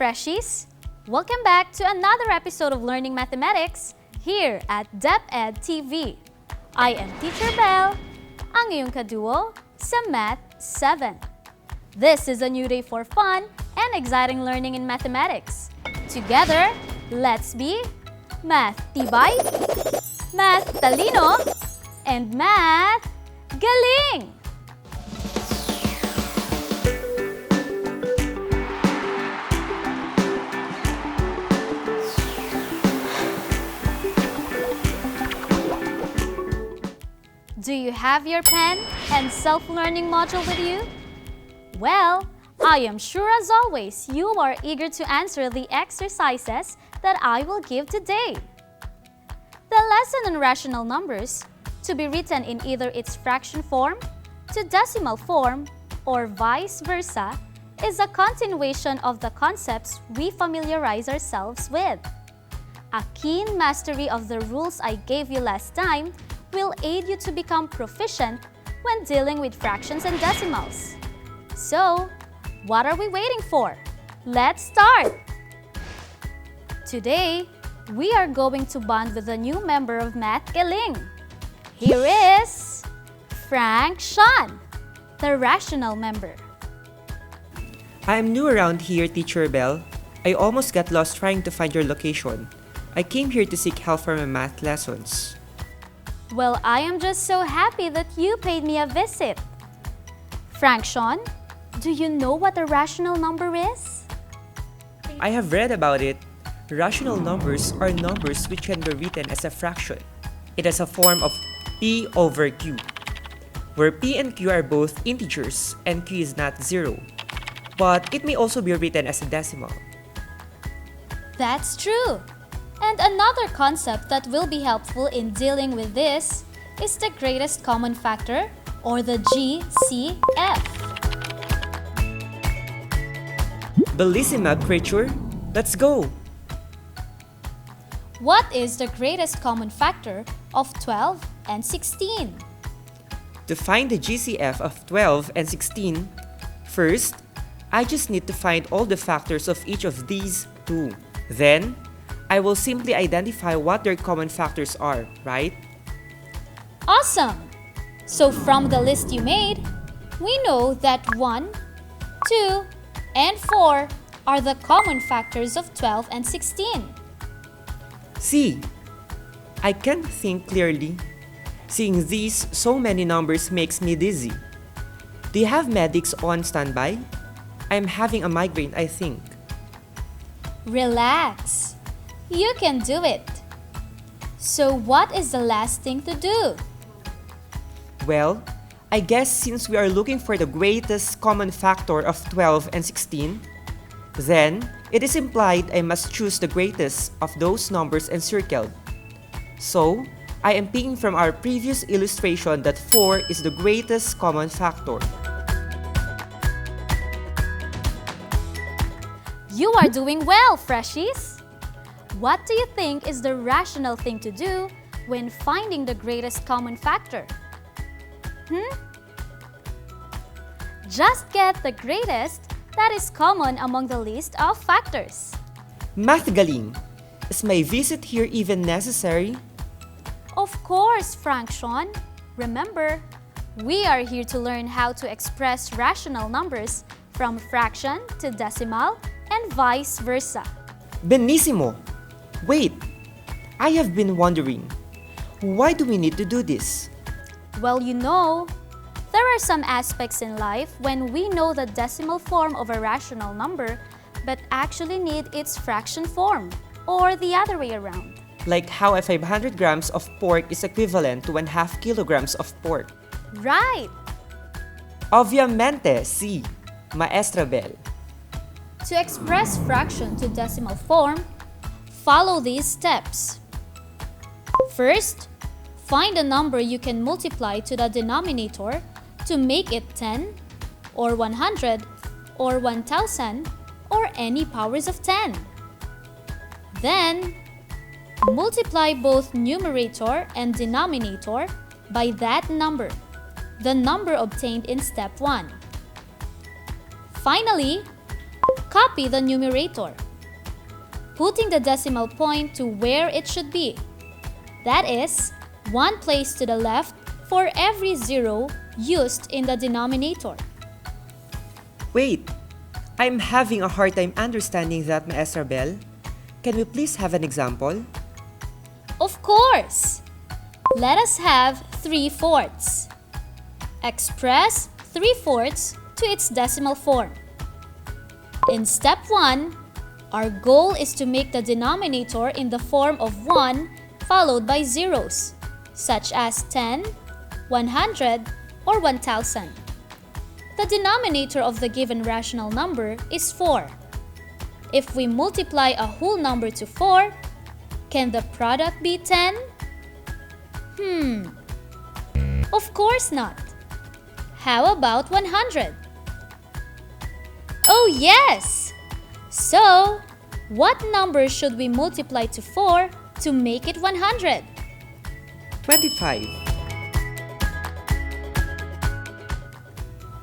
Freshies! Welcome back to another episode of Learning Mathematics here at DepEd TV. I am Teacher Belle, ang iyong kaduo sa Math 7. This is a new day for fun and exciting learning in mathematics. Together, let's be Math Tibay, Math Talino, and Math Galing! Do you have your pen and self-learning module with you? Well, I am sure as always you are eager to answer the exercises that I will give today. The lesson on rational numbers, to be written in either its fraction form, to decimal form, or vice versa, is a continuation of the concepts we familiarize ourselves with. A keen mastery of the rules I gave you last time will aid you to become proficient when dealing with fractions and decimals. So, what are we waiting for? Let's start! Today, we are going to bond with a new member of Math Galing. Here is Frank Sean, the rational member. I am new around here, Teacher Belle. I almost got lost trying to find your location. I came here to seek help for my math lessons. Well, I am just so happy that you paid me a visit. Frank Sean, do you know what a rational number is? I have read about it. Rational numbers are numbers which can be written as a fraction. It is a form of P over Q, where P and Q are both integers and Q is not 0. But it may also be written as a decimal. That's true. And another concept that will be helpful in dealing with this is the greatest common factor, or the GCF. Bellissima, creature! Let's go! What is the greatest common factor of 12 and 16? To find the GCF of 12 and 16, first, I just need to find all the factors of each of these two. Then, I will simply identify what their common factors are, right? Awesome! So from the list you made, we know that 1, 2, and 4 are the common factors of 12 and 16. See, I can't think clearly. Seeing these so many numbers makes me dizzy. Do you have medics on standby? I'm having a migraine, I think. Relax. You can do it. So what is the last thing to do? Well, I guess since we are looking for the greatest common factor of 12 and 16, then it is implied I must choose the greatest of those numbers encircled. So, I am picking from our previous illustration that 4 is the greatest common factor. You are doing well, Freshies! What do you think is the rational thing to do when finding the greatest common factor? Just get the greatest that is common among the list of factors. Math Galing! Is my visit here even necessary? Of course, Frank Sean. Remember, we are here to learn how to express rational numbers from fraction to decimal and vice versa. Benissimo! Wait! I have been wondering, why do we need to do this? Well, you know, there are some aspects in life when we know the decimal form of a rational number but actually need its fraction form, or the other way around. Like how a 500 grams of pork is equivalent to 1/2 kilograms of pork. Right! Obviamente, sí, Maestra Belle. To express fraction to decimal form, follow these steps. First, find a number you can multiply to the denominator to make it 10, or 100, or 1000, or any powers of 10. Then, multiply both numerator and denominator by that number, the number obtained in step 1. Finally, Copy the numerator, putting the decimal point to where it should be. That is, one place to the left for every zero used in the denominator. Wait, I'm having a hard time understanding that, Ms. Jobelle. Can we please have an example? Of course! Let us have 3/4. Express 3/4 to its decimal form. In step 1, our goal is to make the denominator in the form of 1 followed by zeros, such as 10, 100, or 1000. The denominator of the given rational number is 4. If we multiply a whole number to 4, can the product be 10? Of course not. How about 100? Oh yes! So, what number should we multiply to 4 to make it 100? 25.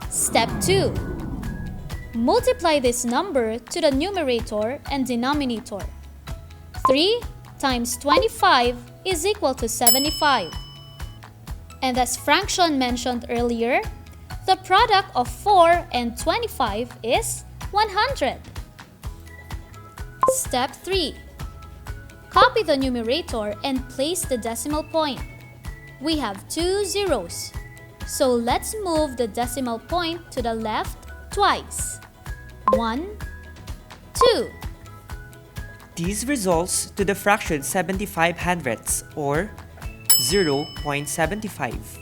Step 2. Multiply this number to the numerator and denominator. 3 times 25 is equal to 75. And as Frankshon mentioned earlier, the product of 4 and 25 is 100. Step 3. Copy the numerator and place the decimal point. We have 2 zeros, so let's move the decimal point to the left twice. 1, 2. This results to the fraction 75 hundredths, or 0.75.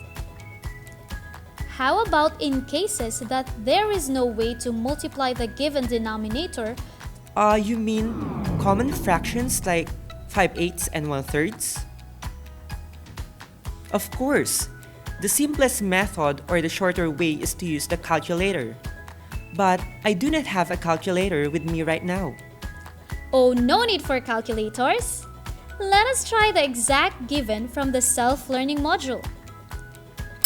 How about in cases that there is no way to multiply the given denominator? You mean common fractions like 5/8 and 1/3? Of course, the simplest method or the shorter way is to use the calculator. But I do not have a calculator with me right now. Oh, no need for calculators. Let us try the exact given from the self-learning module.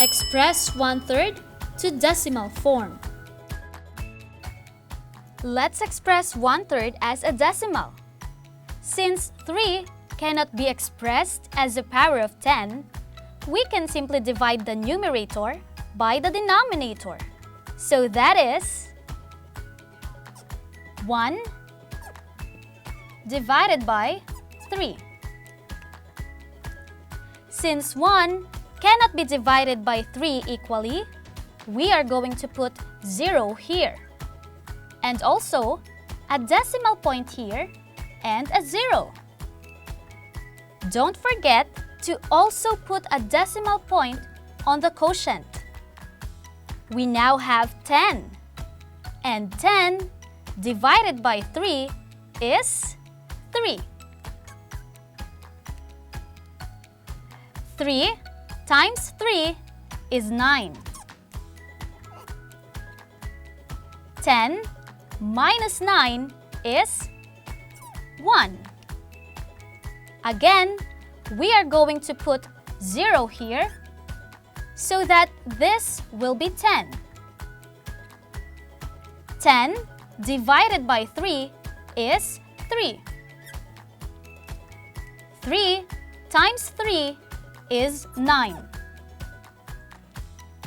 Express 1/3 to decimal form. Let's express 1/3 as a decimal. Since 3 cannot be expressed as a power of 10, we can simply divide the numerator by the denominator. So that is 1 divided by 3. Since 1 cannot be divided by 3 equally, we are going to put 0 here. And also, a decimal point here and a 0. Don't forget to also put a decimal point on the quotient. We now have 10. And 10 divided by 3 is 3. 3 times 3 is 9. 10 minus 9 is 1. Again, we are going to put 0 here so that this will be 10. 10 divided by 3 is 3. 3 times 3 is 9.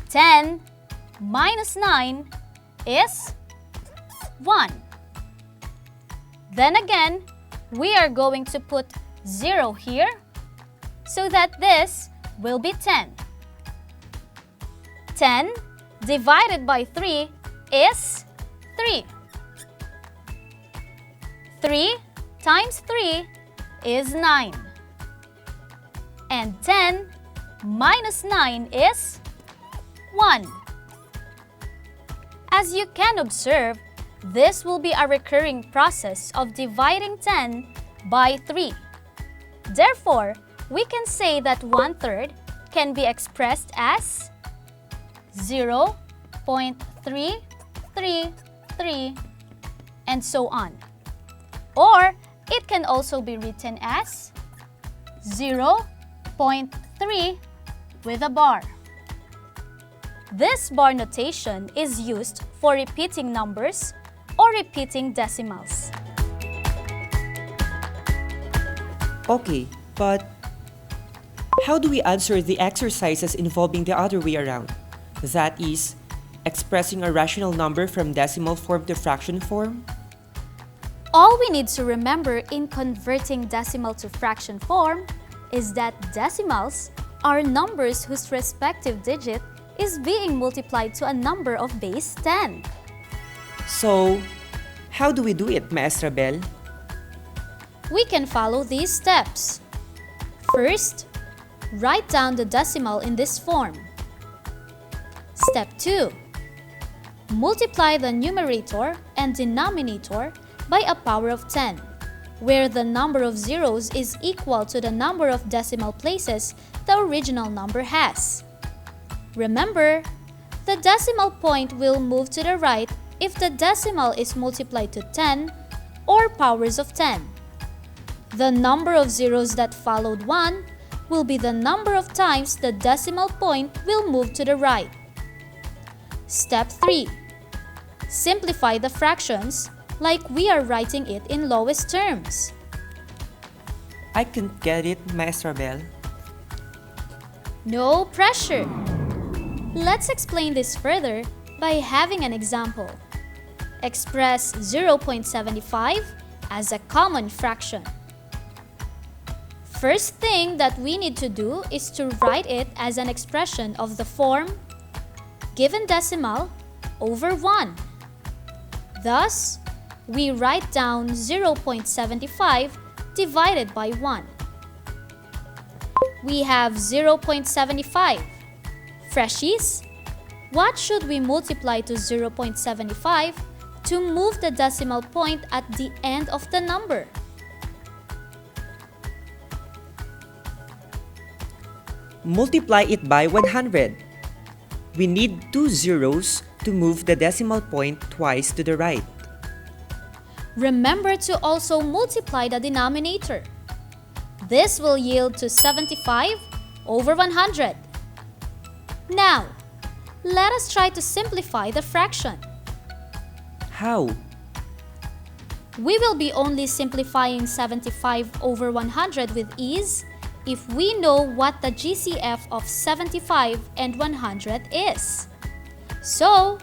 10 minus 9 is 1. Then again, we are going to put 0 here so that this will be 10. 10 divided by 3 is 3. 3 times 3 is 9. And 10 minus 9 is 1. As you can observe, this will be a recurring process of dividing 10 by 3. Therefore, we can say that 1/3 can be expressed as 0.333 and so on. Or it can also be written as 0.3 with a bar. This bar notation is used for repeating numbers or repeating decimals. Okay, but how do we answer the exercises involving the other way around? That is, expressing a rational number from decimal form to fraction form? All we need to remember in converting decimal to fraction form is that decimals are numbers whose respective digit is being multiplied to a number of base 10. So, how do we do it, Maestra Bell? We can follow these steps. First, write down the decimal in this form. Step 2. Multiply the numerator and denominator by a power of 10, where the number of zeros is equal to the number of decimal places the original number has. Remember, the decimal point will move to the right if the decimal is multiplied to 10 or powers of 10. The number of zeros that followed 1 will be the number of times the decimal point will move to the right. Step 3. Simplify the fractions like we are writing it in lowest terms. I can't get it, Maestra Bell. No pressure. Let's explain this further by having an example. Express 0.75 as a common fraction. First thing that we need to do is to write it as an expression of the form given decimal over 1. Thus, we write down 0.75 divided by 1. We have 0.75. Freshies, what should we multiply to 0.75 to move the decimal point at the end of the number? Multiply it by 100. We need 2 zeros to move the decimal point twice to the right. Remember to also multiply the denominator. This will yield to 75 over 100. Now, let us try to simplify the fraction. How? We will be only simplifying 75 over 100 with ease if we know what the GCF of 75 and 100 is. So,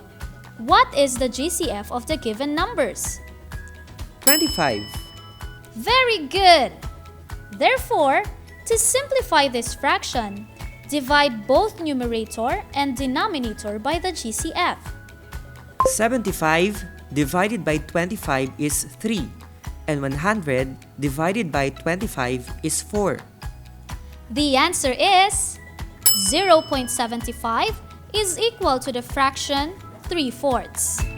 what is the GCF of the given numbers? 25. Very good! Therefore, to simplify this fraction, divide both numerator and denominator by the GCF. 75 divided by 25 is 3, and 100 divided by 25 is 4. The answer is 0.75 is equal to the fraction 3/4.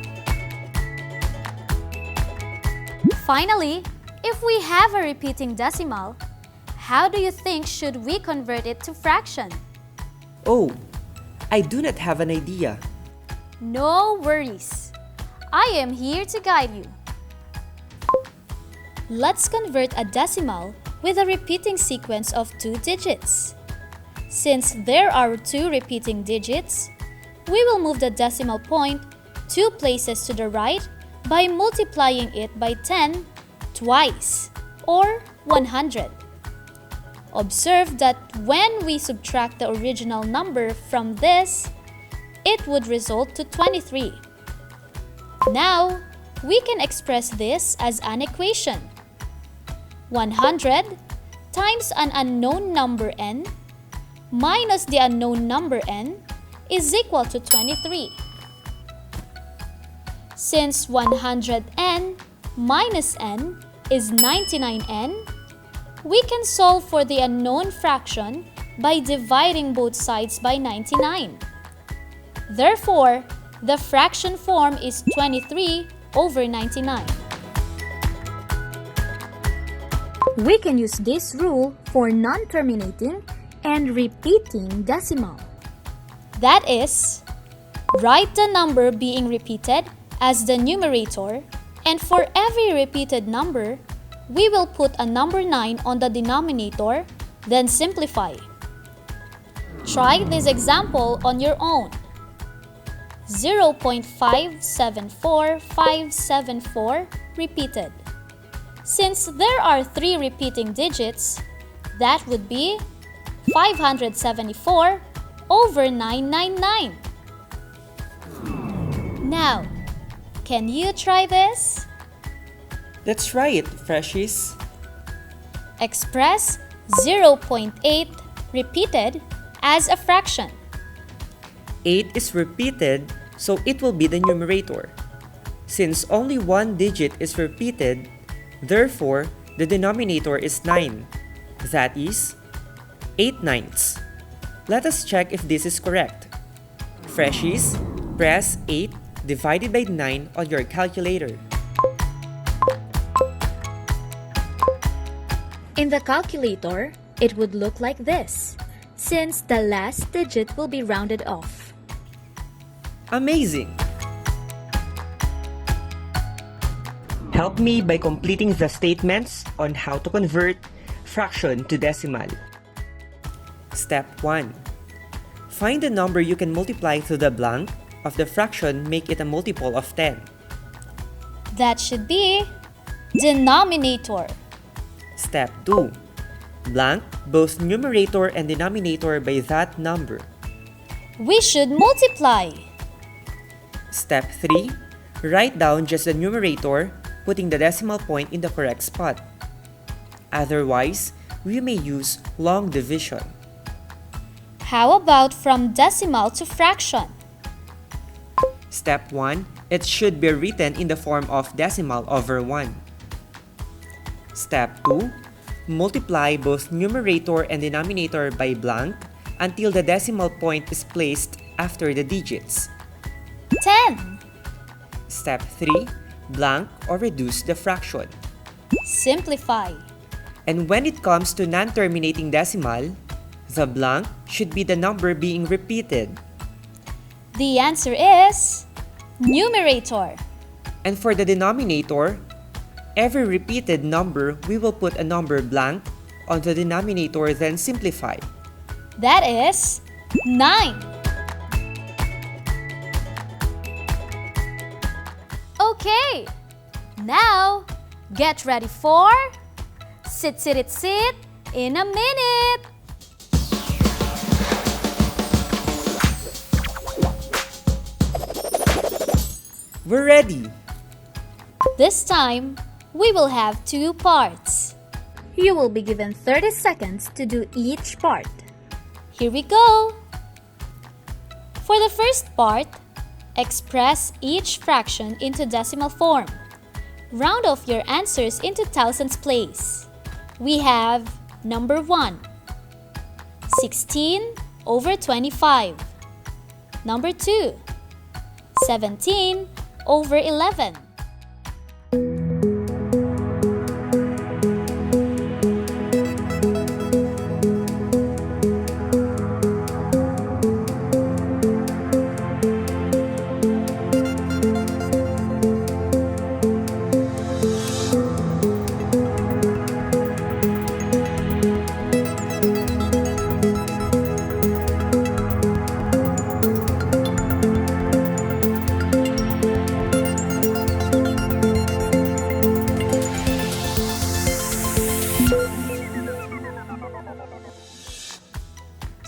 Finally, if we have a repeating decimal, how do you think should we convert it to fraction? Oh, I do not have an idea. No worries. I am here to guide you. Let's convert a decimal with a repeating sequence of 2 digits. Since there are 2 repeating digits, we will move the decimal point 2 places to the right by multiplying it by 10 twice, or 100. Observe that when we subtract the original number from this, it would result to 23. Now, we can express this as an equation. 100 times an unknown number n minus the unknown number n is equal to 23. Since 100n minus n is 99n, we can solve for the unknown fraction by dividing both sides by 99. Therefore, the fraction form is 23 over 99. We can use this rule for non-terminating and repeating decimal. That is, write the number being repeated as the numerator, and for every repeated number, we will put a number 9 on the denominator, then simplify. Try this example on your own. 0.574574 repeated. Since there are 3 repeating digits, that would be 574 over 999. Now, can you try this? Let's try it, Freshies. Express 0.8 repeated as a fraction. 8 is repeated, so it will be the numerator. Since only one digit is repeated, therefore, the denominator is 9. That is 8/9. Let us check if this is correct. Freshies, press 8 divided by 9 on your calculator. In the calculator, it would look like this, since the last digit will be rounded off. Amazing! Help me by completing the statements on how to convert fraction to decimal. Step 1. Find the number you can multiply to the blank of the fraction, make it a multiple of 10. That should be denominator. Step 2. Blank both numerator and denominator by that number. We should multiply. Step 3. Write down just the numerator, putting the decimal point in the correct spot. Otherwise, we may use long division. How about from decimal to fraction? Step 1. It should be written in the form of decimal over 1. Step 2. Multiply both numerator and denominator by blank until the decimal point is placed after the digits. 10. Step 3. Blank or reduce the fraction. Simplify. And when it comes to non-terminating decimal, the blank should be the number being repeated. The answer is numerator. And for the denominator, every repeated number, we will put a number blank on the denominator, then simplify. That is 9. Okay, now get ready for sit in a minute. We're ready! This time, we will have 2 parts. You will be given 30 seconds to do each part. Here we go! For the first part, express each fraction into decimal form. Round off your answers into thousands place. We have number 1, 16 over 25. Number 2, 17 over 11.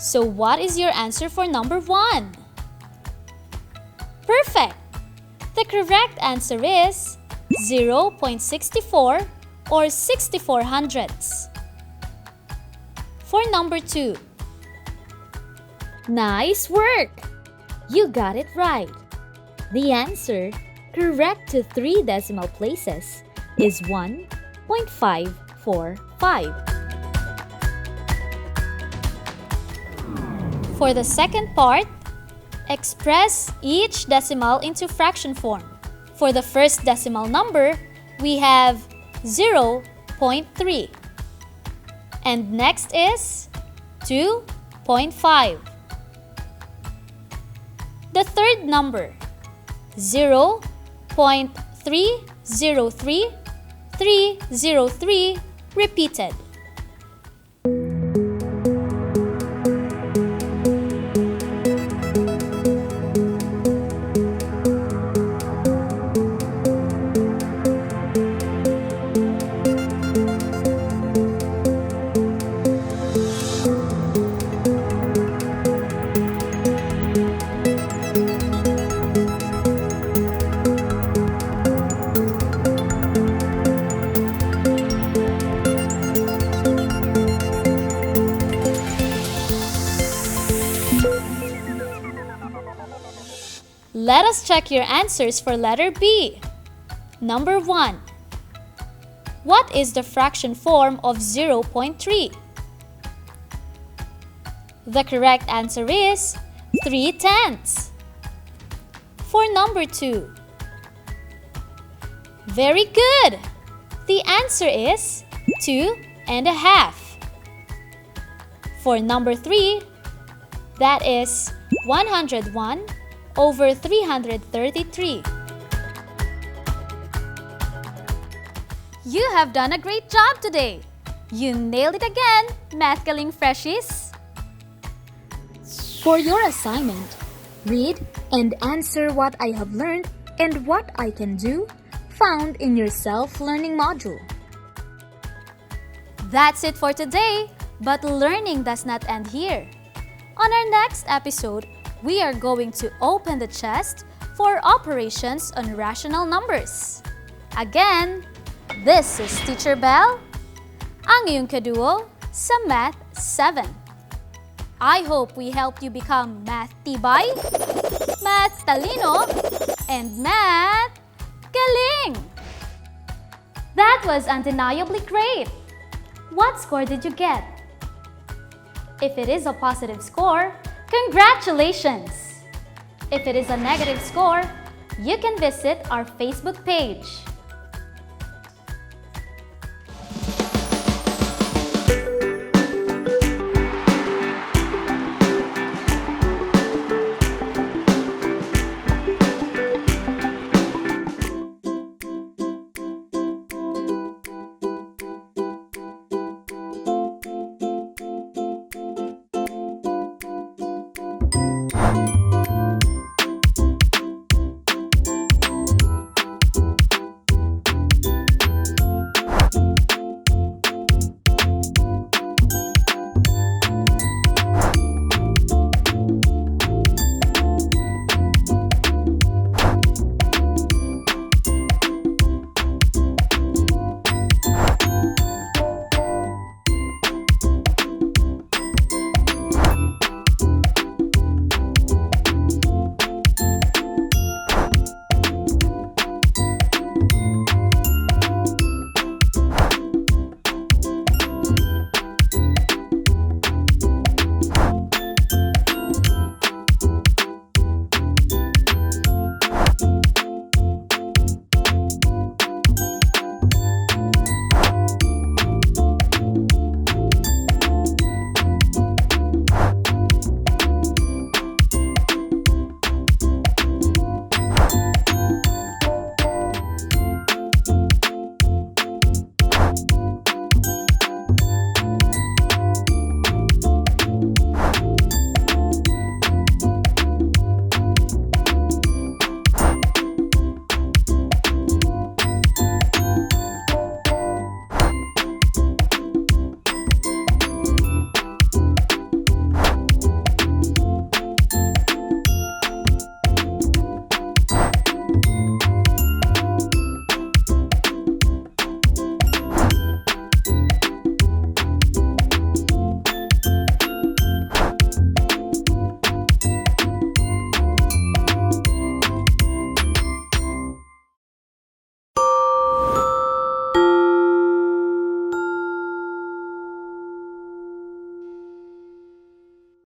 So what is your answer for number 1? Perfect! The correct answer is 0.64 or 64 hundredths. For number 2. Nice work! You got it right. The answer, correct to 3 decimal places, is 1.545. For the second part, express each decimal into fraction form. For the first decimal number, we have 0.3. And next is 2.5. The third number, 0.303303 repeated. Let us check your answers for letter B. Number 1. What is the fraction form of 0.3? The correct answer is 3/10. For number 2. Very good! The answer is 2.5. For number 3, that is 101 over 333. You have done a great job today! You nailed it again, Math Galing Freshies! For your assignment, read and answer what I have learned and what I can do, found in your self-learning module. That's it for today, but learning does not end here. On our next episode, we are going to open the chest for operations on rational numbers. Again, this is Teacher Belle, ang iyong kaduo sa Math 7. I hope we helped you become Math Tibay, Math Talino, and Math Galing! That was undeniably great! What score did you get? If it is a positive score, congratulations! If it is a negative score, you can visit our Facebook page.